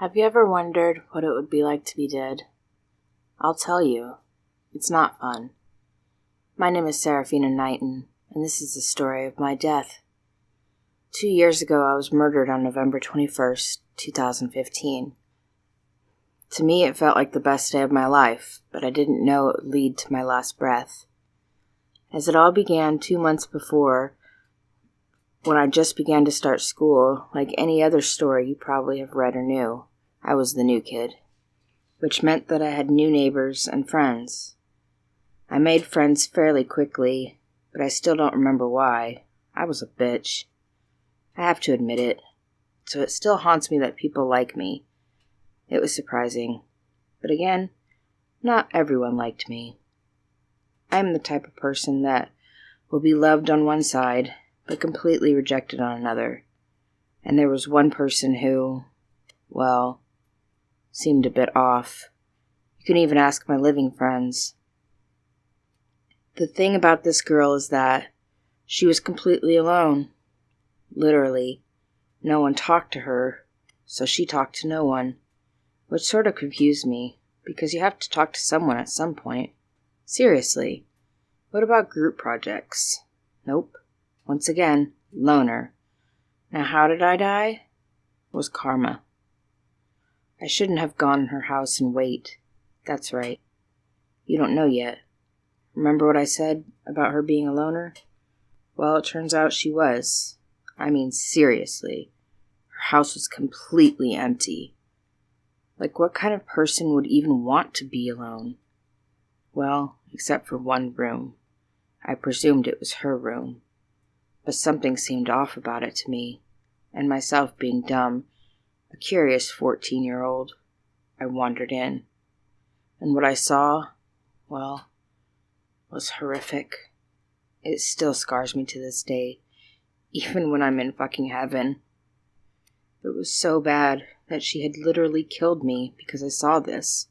Have you ever wondered what it would be like to be dead? I'll tell you, it's not fun. My name is Serafina Knighton, and this is the story of my death. 2 years ago, I was murdered on November 21st, 2015. To me, it felt like the best day of my life, but I didn't know it would lead to my last breath. As it all began 2 months before, when I just began to start school, like any other story you probably have read or knew, I was the new kid, which meant that I had new neighbors and friends. I made friends fairly quickly, but I still don't remember why. I was a bitch. I have to admit it, so it still haunts me that people like me. It was surprising, but again, not everyone liked me. I am the type of person that will be loved on one side, but completely rejected on another. And there was one person who, well, seemed a bit off. You can even ask my living friends. The thing about this girl is that she was completely alone. Literally, no one talked to her, so she talked to no one, which sort of confused me, because you have to talk to someone at some point. Seriously, what about group projects? Nope. Once again, loner. Now how did I die? It was karma. I shouldn't have gone in her house and wait. That's right. You don't know yet. Remember what I said about her being a loner? Well, it turns out she was. I mean, seriously. Her house was completely empty. Like, what kind of person would even want to be alone? Well, except for one room. I presumed it was her room. But something seemed off about it to me, and myself being dumb, a curious 14-year-old, I wandered in. And what I saw, well, was horrific. It still scars me to this day, even when I'm in fucking heaven. It was so bad that she had literally killed me because I saw this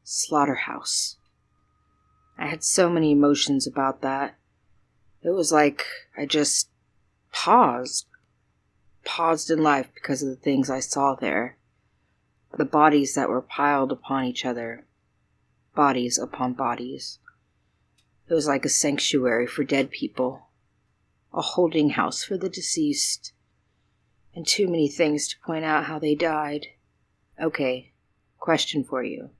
slaughterhouse. I had so many emotions about that. It was like I just paused in life because of the things I saw there. The bodies that were piled upon each other. Bodies upon bodies. It was like a sanctuary for dead people. A holding house for the deceased. And too many things to point out how they died. Okay, question for you.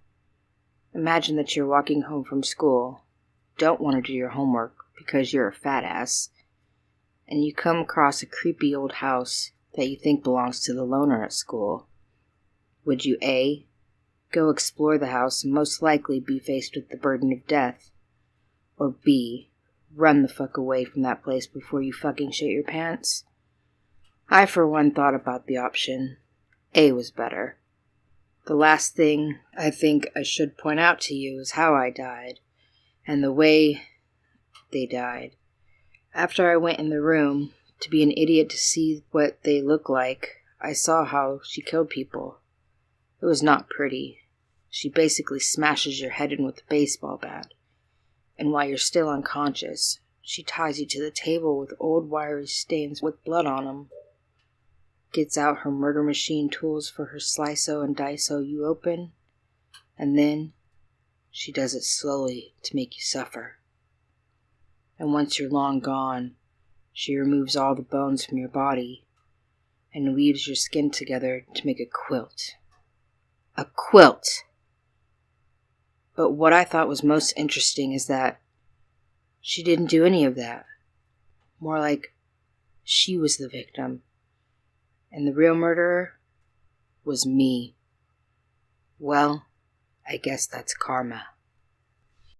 Imagine that you're walking home from school, don't want to do your homework because you're a fat ass, and you come across a creepy old house that you think belongs to the loner at school. Would you A, go explore the house and most likely be faced with the burden of death, or B, run the fuck away from that place before you fucking shit your pants? I for one thought about the option. A was better. The last thing I think I should point out to you is how I died, and the way they died. After I went in the room to be an idiot to see what they look like, I saw how she killed people. It was not pretty. She basically smashes your head in with a baseball bat. And while you're still unconscious, she ties you to the table with old wiry stains with blood on them. Gets out her murder machine tools for her slice-o and dice-o you open, and then she does it slowly to make you suffer. And once you're long gone, she removes all the bones from your body and weaves your skin together to make a quilt. A quilt! But what I thought was most interesting is that she didn't do any of that. More like she was the victim. And the real murderer was me. Well, I guess that's karma.